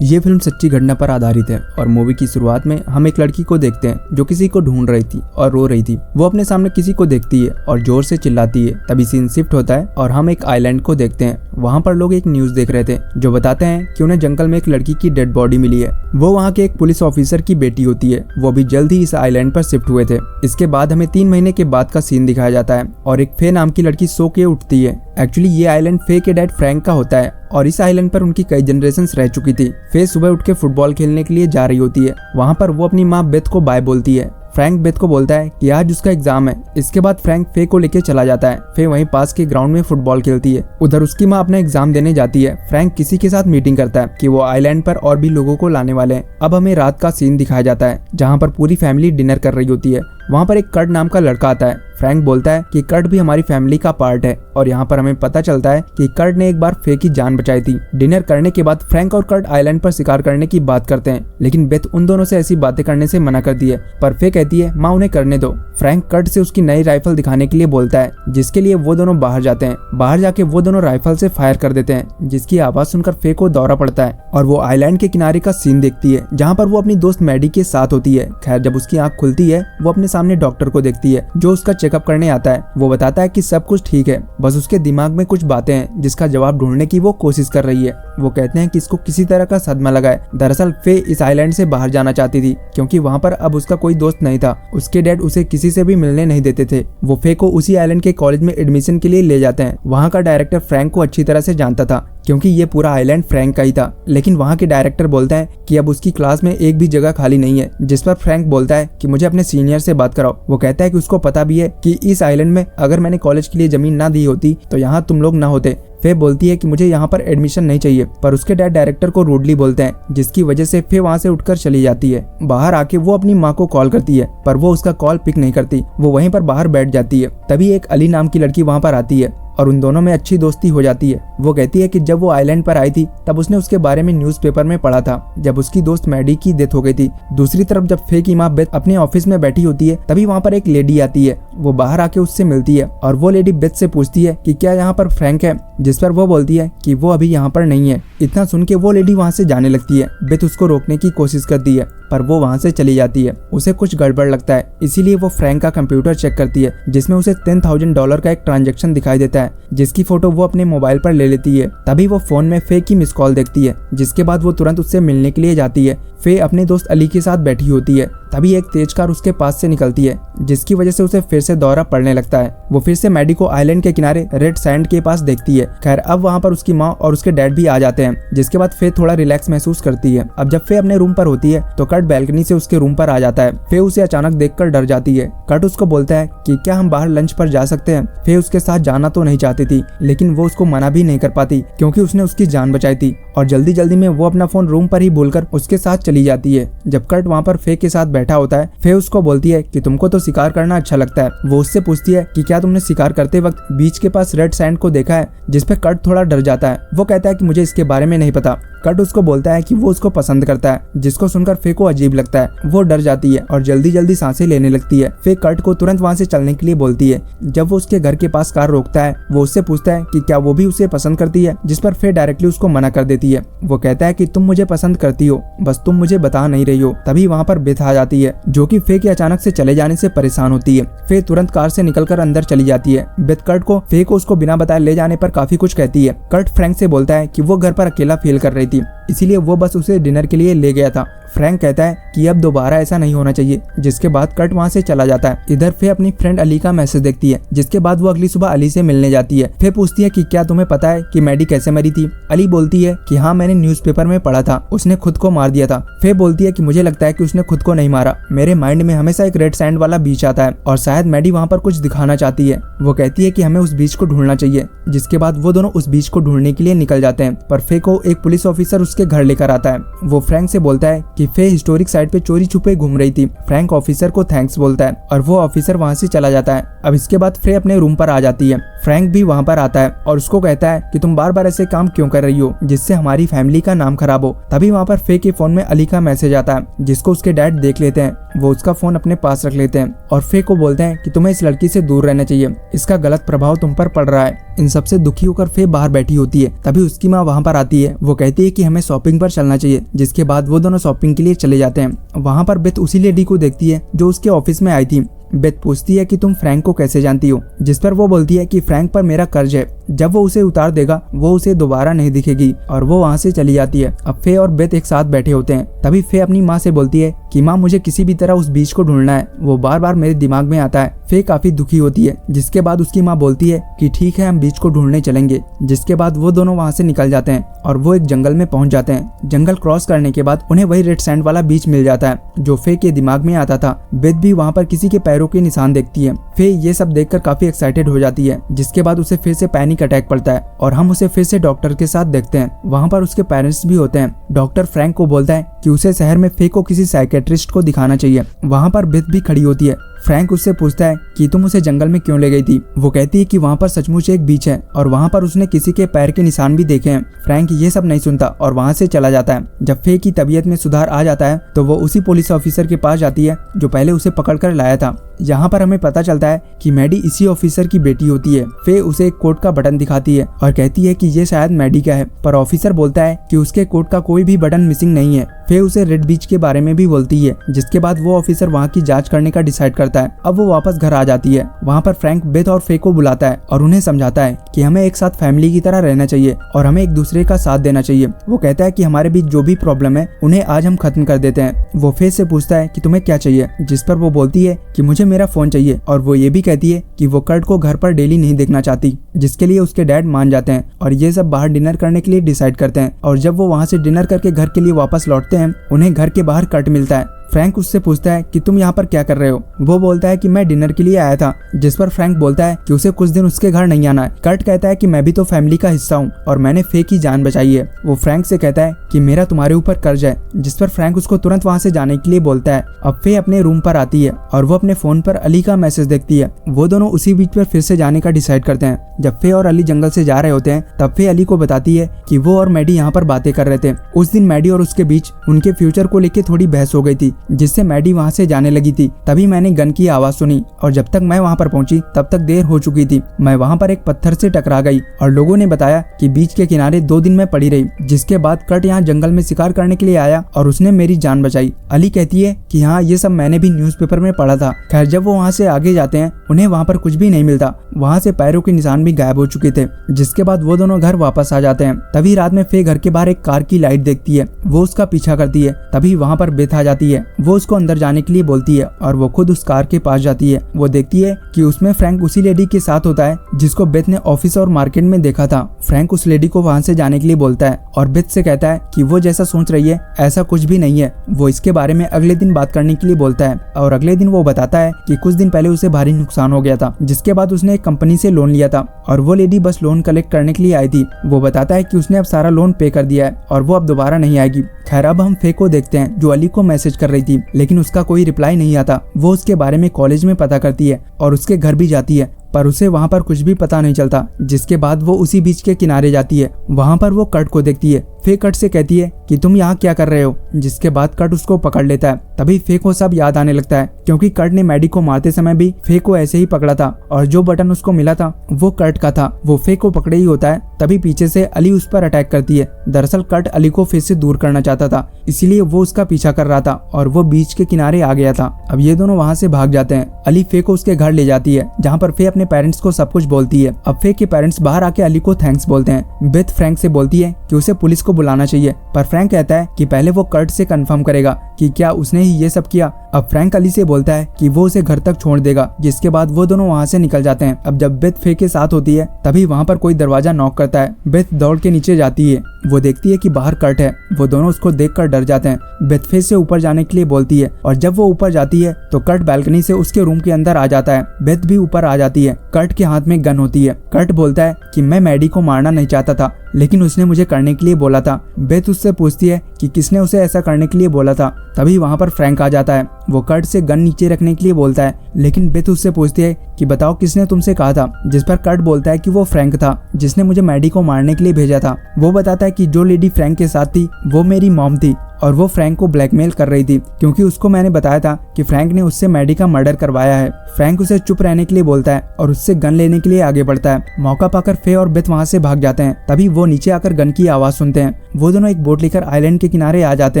ये फिल्म सच्ची घटना पर आधारित है और मूवी की शुरुआत में हम एक लड़की को देखते हैं जो किसी को ढूंढ रही थी और रो रही थी। वो अपने सामने किसी को देखती है और जोर से चिल्लाती है। तभी सीन शिफ्ट होता है और हम एक आइलैंड को देखते हैं। वहाँ पर लोग एक न्यूज देख रहे थे जो बताते हैं कि उन्हें जंगल में एक लड़की की डेड बॉडी मिली है। वो वहाँ के एक पुलिस ऑफिसर की बेटी होती है। वो भी जल्द ही इस आइलैंड पर शिफ्ट हुए थे। इसके बाद हमें 3 महीने के बाद का सीन दिखाया जाता है और एक फे नाम की लड़की सो के उठती है। एक्चुअली ये आइलैंड फे के डैड फ्रैंक का होता है और इस आइलैंड पर उनकी कई जनरेशंस रह चुकी थी। फे सुबह उठ के फुटबॉल खेलने के लिए जा रही होती है। वहाँ पर वो अपनी माँ बेथ को बाय बोलती है। फ्रैंक बेथ को बोलता है कि आज उसका एग्जाम है। इसके बाद फ्रैंक फे को लेके चला जाता है। फे वहीं पास के ग्राउंड में फुटबॉल खेलती है। उधर उसकी माँ अपना एग्जाम देने जाती है। फ्रैंक किसी के साथ मीटिंग करता है कि वो आइलैंड पर और भी लोगों को लाने वाले हैं। अब हमें रात का सीन दिखाया जाता है जहाँ पर पूरी फैमिली डिनर कर रही होती है। वहाँ पर एक कर्ट नाम का लड़का आता है। फ्रैंक बोलता है कि कर्ट भी हमारी फैमिली का पार्ट है और यहाँ पर हमें पता चलता है कि कर्ट ने एक बार फे की जान बचाई थी। डिनर करने के बाद फ्रैंक और कर्ट आइलैंड पर शिकार करने की बात करते हैं, लेकिन बेथ उन दोनों से ऐसी बातें करने से मना करती है। पर फे कहती है माँ उन्हें करने दो। फ्रैंक कर्ट से उसकी नई राइफल दिखाने के लिए बोलता है, जिसके लिए वो दोनों बाहर जाते हैं। बाहर जाके वो दोनों राइफल से फायर कर देते हैं, जिसकी आवाज सुनकर फे को दौरा पड़ता है और वो आइलैंड के किनारे का सीन देखती है जहाँ पर वो अपनी दोस्त मैडी के साथ होती है। खैर जब उसकी आंख खुलती है वो अपने सामने डॉक्टर को देखती है जो उसका चेकअप करने आता है। वो बताता है कि सब कुछ ठीक है, बस उसके दिमाग में कुछ बातें हैं जिसका जवाब ढूंढने की वो कोशिश कर रही है। वो कहते हैं कि इसको किसी तरह का सदमा लगा है। दरअसल फे इस आइलैंड से बाहर जाना चाहती थी क्योंकि वहाँ पर अब उसका कोई दोस्त नहीं था। उसके डैड उसे किसी से भी मिलने नहीं देते थे। वो फे को उसी आइलैंड के कॉलेज में एडमिशन के लिए ले जाते हैं। वहाँ का डायरेक्टर फ्रैंक को अच्छी तरह से जानता था क्योंकि ये पूरा आइलैंड फ्रैंक का ही था। लेकिन वहाँ के डायरेक्टर बोलता है कि अब उसकी क्लास में एक भी जगह खाली नहीं है, जिस पर फ्रैंक बोलता है कि मुझे अपने सीनियर से बात कराओ। वो कहता है कि उसको पता भी है कि इस आइलैंड में अगर मैंने कॉलेज के लिए जमीन ना दी होती तो यहाँ तुम लोग ना होते। फे बोलती है कि मुझे यहाँ पर एडमिशन नहीं चाहिए, पर उसके डैड डायरेक्टर को रूडली बोलते हैं, जिसकी वजह से फे वहाँ से उठकर चली जाती है। बाहर आके वो अपनी माँ को कॉल करती है पर वो उसका कॉल पिक नहीं करती। वो वहीं पर बाहर बैठ जाती है। तभी एक अली नाम की लड़की वहाँ पर आती है और उन दोनों में अच्छी दोस्ती हो जाती है। वो कहती है कि जब वो आइलैंड पर आई थी तब उसने उसके बारे में न्यूज़पेपर में पढ़ा था जब उसकी दोस्त मैडी की डेथ हो गई थी। दूसरी तरफ जब फे की माँ बेथ अपने ऑफिस में बैठी होती है तभी वहाँ पर एक लेडी आती है। वो बाहर आके उससे मिलती है और वो लेडी बेथ से पूछती है कि क्या यहाँ पर फ्रैंक है, जिस पर वो बोलती है कि वो अभी यहाँ पर नहीं है। इतना सुन के वो लेडी वहाँ से जाने लगती है। बेथ उसको रोकने की कोशिश करती है पर वो वहाँ से चली जाती है। उसे कुछ गड़बड़ लगता है, इसीलिए वो फ्रैंक का कंप्यूटर चेक करती है जिसमें उसे $10,000 का एक ट्रांजैक्शन दिखाई देता है, जिसकी फोटो वो अपने मोबाइल पर ले लेती है। तभी वो फोन में फे की मिस कॉल देखती है, जिसके बाद वो तुरंत उससे मिलने के लिए जाती है। फे अपने दोस्त अली के साथ बैठी होती है। तभी एक तेज कार उसके पास से निकलती है, जिसकी वजह से उसे फिर से दौरा पड़ने लगता है। वो फिर से मैडी को आइलैंड के किनारे रेड सैंड के पास देखती है। खैर अब वहाँ पर उसकी माँ और उसके डैड भी आ जाते हैं, जिसके बाद फे थोड़ा रिलैक्स महसूस करती है। अब जब फे अपने रूम पर होती है तो कट बैल्कनी से उसके रूम पर आ जाता है। फे उसे अचानक देखकर डर जाती है। कट उसको बोलता है कि क्या हम बाहर लंच पर जा सकते हैं। फे उसके साथ जाना तो नहीं चाहती थी, लेकिन वो उसको मना भी नहीं कर पाती क्योंकि उसने उसकी जान बचाई थी और जल्दी जल्दी में वो अपना फोन रूम पर ही भूलकर उसके साथ चली जाती है। जब कर्ट वहाँ पर फे के साथ बैठा होता है, फे उसको बोलती है कि तुमको तो शिकार करना अच्छा लगता है। वो उससे पूछती है कि क्या तुमने शिकार करते वक्त बीच के पास रेड सैंड को देखा है, जिस पे कर्ट थोड़ा डर जाता है। वो कहता है कि मुझे इसके बारे में नहीं पता। कर्ट उसको बोलता है कि वो उसको पसंद करता है, जिसको सुनकर फे को अजीब लगता है। वो डर जाती है और जल्दी जल्दी सांसें लेने लगती है। फे कर्ट को तुरंत वहाँ से चलने के लिए बोलती है। जब वो उसके घर के पास कार रोकता है, वो उससे पूछता है कि क्या वो भी उसे पसंद करती है, जिस पर फे डायरेक्टली उसको मना कर देती है। वो कहता है कि तुम मुझे पसंद करती हो, बस तुम मुझे बता नहीं रही हो। तभी वहाँ पर बेथ आ जाती है, जो कि फे के अचानक से चले जाने से परेशान होती है। फे तुरंत कार से निकलकर अंदर चली जाती है। बेथ कर्ट को फे को उसको बिना बताए ले जाने पर काफी कुछ कहती है। कर्ट फ्रैंक से बोलता है कि वो घर पर अकेला फील कर रही थी, इसीलिए वो बस उसे डिनर के लिए ले गया था। फ्रैंक कहता है कि अब दोबारा ऐसा नहीं होना चाहिए, जिसके बाद कर्ट वहाँ से चला जाता है। इधर फे अपनी फ्रेंड अली का मैसेज देखती है, जिसके बाद वो अगली सुबह अली से मिलने जाती है। फे पूछती है कि क्या तुम्हें पता है कि मैडी कैसे मरी थी। अली बोलती है कि हाँ मैंने न्यूज़पेपर में पढ़ा था, उसने खुद को मार दिया था। फे बोलती है कि मुझे लगता है कि उसने खुद को नहीं मारा, मेरे माइंड में हमेशा एक रेड सैंड वाला बीच आता है और शायद मैडी वहाँ पर कुछ दिखाना चाहती है। वो कहती है कि हमें उस बीच को ढूंढना चाहिए, जिसके बाद वो दोनों उस बीच को ढूंढने के लिए निकल जाते हैं। पर फे को एक पुलिस ऑफिसर उसके घर लेकर आता है। वो फ्रैंक से बोलता है कि फे हिस्टोरिक साइट पे चोरी छुपे घूम रही थी। फ्रैंक ऑफिसर को थैंक्स बोलता है और वो ऑफिसर वहाँ से चला जाता है। अब इसके बाद फे अपने रूम पर आ जाती है। फ्रैंक भी वहाँ पर आता है और उसको कहता है कि तुम बार बार ऐसे काम क्यों कर रही हो जिससे हमारी फैमिली का नाम खराब हो। तभी वहाँ पर फे के फोन में अली का मैसेज आता है, जिसको उसके डैड देख लेते हैं। वो उसका फोन अपने पास रख लेते हैं और फे को बोलते हैं कि तुम्हें इस लड़की से दूर रहना चाहिए, इसका गलत प्रभाव तुम पर पड़ रहा है। इन सबसे दुखी होकर फे बाहर बैठी होती है। तभी उसकी माँ वहाँ पर आती है। वो कहती है कि हमें शॉपिंग पर चलना चाहिए। जिसके बाद वो दोनों शॉपिंग के लिए चले जाते हैं। वहाँ पर बेथ उसी लेडी को देखती है जो उसके ऑफिस में आई थी। बेथ पूछती है कि तुम फ्रैंक को कैसे जानती हो, जिस पर वो बोलती है कि फ्रैंक पर मेरा कर्ज है, जब वो उसे उतार देगा वो उसे दोबारा नहीं दिखेगी, और वो वहाँ से चली जाती है। अब फे और बेथ एक साथ बैठे होते हैं। तभी फे अपनी माँ से बोलती है कि माँ मुझे किसी भी तरह उस बीच को ढूंढना है, वो बार बार मेरे दिमाग में आता है। फे काफी दुखी होती है। जिसके बाद उसकी माँ बोलती है कि ठीक है हम बीच को ढूंढने चलेंगे। जिसके बाद वो दोनों वहाँ से निकल जाते हैं और वो एक जंगल में पहुंच जाते हैं। जंगल क्रॉस करने के बाद उन्हें वही रेड सैंड वाला बीच मिल जाता है जो फे के दिमाग में आता था। बेथ भी वहाँ पर किसी के पैरों के निशान देखती है। फे ये सब देखकर काफी एक्साइटेड हो जाती है। जिसके बाद उसे फिर से पैनिक अटैक पड़ता है और हम उसे फिर से डॉक्टर के साथ देखते हैं। वहाँ पर उसके पेरेंट्स भी होते हैं। डॉक्टर फ्रैंक को बोलता है कि उसे शहर में फे को किसी साइकेट्रिस्ट को दिखाना चाहिए। वहाँ पर बेथ भी खड़ी होती है। फ्रैंक उससे पूछता है कि तुम उसे जंगल में क्यों ले गई थी। वो कहती है कि वहाँ पर सचमुच एक बीच है और वहाँ पर उसने किसी के पैर के निशान भी देखे हैं। फ्रैंक ये सब नहीं सुनता और वहाँ से चला जाता है। जब फे की तबीयत में सुधार आ जाता है तो वो उसी पुलिस ऑफिसर के पास जाती है जो पहले उसे पकड़ कर लाया था। यहाँ पर हमें पता चलता है कि मैडी इसी ऑफिसर की बेटी होती है। फे उसे एक कोट का बटन दिखाती है और कहती है कि ये शायद मैडी का है, पर ऑफिसर बोलता है कि उसके कोट का कोई भी बटन मिसिंग नहीं है। फे उसे रेड बीच के बारे में भी बोलती है। जिसके बाद वो ऑफिसर वहाँ की जांच करने का डिसाइड करता है। अब वो वापस घर आ जाती है। वहाँ पर फ्रैंक बेथ और फे को बुलाता है और उन्हें समझाता है कि हमें एक साथ फैमिली की तरह रहना चाहिए और हमें एक दूसरे का साथ देना चाहिए। वो कहता है कि हमारे बीच जो भी प्रॉब्लम है उन्हें आज हम खत्म कर देते हैं। वो फे से पूछता है कि तुम्हें क्या चाहिए, जिस पर वो बोलती है कि मुझे मेरा फोन चाहिए, और वो ये भी कहती है कि वो कर्ट को घर पर डेली नहीं देखना चाहती, जिसके लिए उसके डैड मान जाते हैं और ये सब बाहर डिनर करने के लिए डिसाइड करते हैं। और जब वो वहाँ से डिनर करके घर के लिए वापस लौटते हैं उन्हें घर के बाहर कर्ट मिलता है। फ्रैंक उससे पूछता है कि तुम यहाँ पर क्या कर रहे हो। वो बोलता है कि मैं डिनर के लिए आया था। जिस पर फ्रैंक बोलता है कि उसे कुछ दिन उसके घर नहीं आना है। कर्ट कहता है कि मैं भी तो फैमिली का हिस्सा हूँ और मैंने फे की जान बचाई है। वो फ्रैंक से कहता है कि मेरा तुम्हारे ऊपर कर्ज है। जिस पर फ्रैंक उसको तुरंत वहाँ से जाने के लिए बोलता है। अब फे अपने रूम पर आती है और वो अपने फोन पर अली का मैसेज देखती है। वो दोनों उसी बीच पर फिर से जाने का डिसाइड करते हैं। जब फे और अली जंगल से जा रहे होते हैं तब फे अली को बताती है कि वो और मैडी यहाँ पर बातें कर रहे थे। उस दिन मैडी और उसके बीच उनके फ्यूचर को लेकर थोड़ी बहस हो गई थी, जिससे मैडी वहाँ से जाने लगी थी। तभी मैंने गन की आवाज सुनी और जब तक मैं वहाँ पर पहुंची तब तक देर हो चुकी थी। मैं वहाँ पर एक पत्थर से टकरा गई और लोगों ने बताया कि बीच के किनारे 2 दिन में पड़ी रही। जिसके बाद कर्ट यहाँ जंगल में शिकार करने के लिए आया और उसने मेरी जान बचाई। अली कहती है कि हाँ ये सब मैंने भी न्यूज़पेपर में पढ़ा था। खैर जब वो वहाँ से आगे जाते हैं उन्हें वहाँ पर कुछ भी नहीं मिलता। वहाँ से पैरों के निशान भी गायब हो चुके थे। जिसके बाद वो दोनों घर वापस आ जाते हैं। तभी रात में फे घर के बाहर एक कार की लाइट देखती है। वो उसका पीछा करती है। तभी वहाँ पर बेथ आ जाती है। वो उसको अंदर जाने के लिए बोलती है और वो खुद उस कार के पास जाती है। वो देखती है कि उसमें फ्रैंक उसी लेडी के साथ होता है जिसको बेथ ने ऑफिस और मार्केट में देखा था। फ्रैंक उस लेडी को वहाँ से जाने के लिए बोलता है और बेथ से कहता है कि वो जैसा सोच रही है ऐसा कुछ भी नहीं है। वो इसके बारे में अगले दिन बात करने के लिए बोलता है और अगले दिन वो बताता है कि कुछ दिन पहले उसे भारी नुकसान हो गया था। जिसके बाद उसने एक कंपनी से लोन लिया था और वो लेडी बस लोन कलेक्ट करने के लिए आई थी। वो बताता है कि उसने अब सारा लोन पे कर दिया है और वो अब दोबारा नहीं आएगी। खैर अब हम फे को देखते हैं जो अली को मैसेज कर रही थी, लेकिन उसका कोई रिप्लाई नहीं आता। वो उसके बारे में कॉलेज में पता करती है और उसके घर भी जाती है, पर उसे वहाँ पर कुछ भी पता नहीं चलता। जिसके बाद वो उसी बीच के किनारे जाती है। वहाँ पर वो कर्ट को देखती है। फे कर्ट से कहती है कि तुम यहाँ क्या कर रहे हो। जिसके बाद कर्ट उसको पकड़ लेता है। तभी फे को सब याद आने लगता है क्योंकि कर्ट ने मैडी को मारते समय भी फे को ऐसे ही पकड़ा था और जो बटन उसको मिला था वो कर्ट का था। वो फे को पकड़े ही होता है। तभी पीछे से अली उस पर अटैक करती है। दरअसल कर्ट अली को फे से दूर करना चाहता था, इसीलिए वो उसका पीछा कर रहा था और वो बीच के किनारे आ गया था। अब ये दोनों वहाँ से भाग जाते हैं। अली फे को उसके घर ले जाती है जहाँ पर फे अपने पेरेंट्स को सब कुछ बोलती है। अब फे के पेरेंट्स बाहर आके अली को थैंक्स बोलते हैं। बेथ फ्रैंक से बोलती है कि उसे पुलिस को बुलाना चाहिए, पर फ्रैंक कहता है कि पहले वो कर्ट से कंफर्म करेगा कि क्या उसने ही ये सब किया। अब फ्रैंक अली से बोलता है कि वो उसे घर तक छोड़ देगा। जिसके बाद वो दोनों वहाँ से निकल जाते हैं। अब जब बेथ फे के साथ होती है तभी वहाँ पर कोई दरवाजा नॉक करता है। बेथ दौड़ के नीचे जाती है। वो देखती है कि बाहर कर्ट है। वो दोनों उसको देखकर डर जाते हैं। बेथ फे से ऊपर जाने के लिए बोलती है और जब वो ऊपर जाती है तो कर्ट बालकनी से उसके रूम के अंदर आ जाता है। बेथ भी ऊपर आ जाती है। कर्ट के हाथ में गन होती है। कर्ट बोलता है कि मैं मैडी को मारना नहीं चाहता था, लेकिन उसने मुझे करने के लिए बोला था। बेथ उससे पूछती है कि किसने उसे ऐसा करने के लिए बोला था। तभी वहाँ पर फ्रैंक आ जाता है। वो कर्ट से गन नीचे रखने के लिए बोलता है, लेकिन बेथ उससे पूछती है कि बताओ किसने तुमसे कहा था। जिस पर कर्ट बोलता है कि वो फ्रैंक था जिसने मुझे मैडी को मारने के लिए भेजा था। वो बताता है कि जो लेडी फ्रैंक के साथ थी वो मेरी मॉम थी और वो फ्रैंक को ब्लैकमेल कर रही थी क्योंकि उसको मैंने बताया था कि फ्रैंक ने उससे मैडी का मर्डर करवाया है। फ्रैंक उसे चुप रहने के लिए बोलता है और उससे गन लेने के लिए आगे बढ़ता है। मौका पाकर फे और बेथ वहाँ से भाग जाते हैं। तभी वो नीचे आकर गन की आवाज सुनते हैं वो दोनों एक बोट लेकर आइलैंड के किनारे आ जाते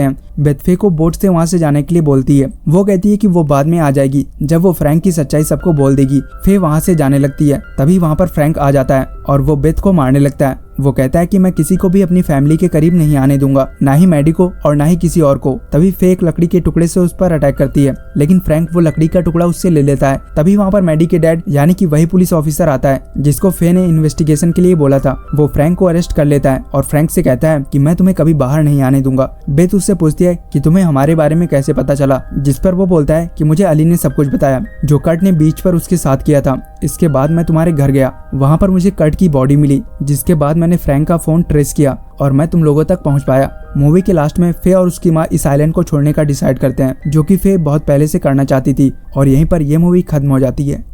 हैं। बेथ फे को बोट से वहाँ से जाने के लिए बोलती है। वो कहती है कि वो बाद में आ जाएगी जब वो फ्रैंक की सच्चाई सबको बोल देगी। फे वहाँ से जाने लगती है। तभी वहाँ पर फ्रैंक आ जाता है और वो बेथ को मारने लगता है। वो कहता है कि मैं किसी को भी अपनी फैमिली के करीब नहीं आने दूंगा, ना ही मैडी को और ना ही किसी और को। तभी फे एक लकड़ी के टुकड़े से उस पर अटैक करती है, लेकिन फ्रैंक वो लकड़ी का टुकड़ा उससे ले लेता है। तभी वहाँ पर मैडी के डैड यानी कि वही पुलिस ऑफिसर आता है जिसको फे ने इन्वेस्टिगेशन के लिए बोला था। वो फ्रैंक को अरेस्ट कर लेता है और फ्रैंक से कहता है कि मैं तुम्हें कभी बाहर नहीं आने दूंगा। बेथ उससे पूछती है कि तुम्हें हमारे बारे में कैसे पता चला, जिस पर वो बोलता है कि मुझे अली ने सब कुछ बताया जो कर्ट ने बीच पर उसके साथ किया था। इसके बाद मैं तुम्हारे घर गया, वहाँ पर मुझे कर्ट की बॉडी मिली, जिसके बाद मैंने फ्रैंक का फोन ट्रेस किया और मैं तुम लोगों तक पहुंच पाया। मूवी के लास्ट में फे और उसकी माँ इस आइलैंड को छोड़ने का डिसाइड करते हैं, जो कि फे बहुत पहले से करना चाहती थी, और यहीं पर यह मूवी खत्म हो जाती है।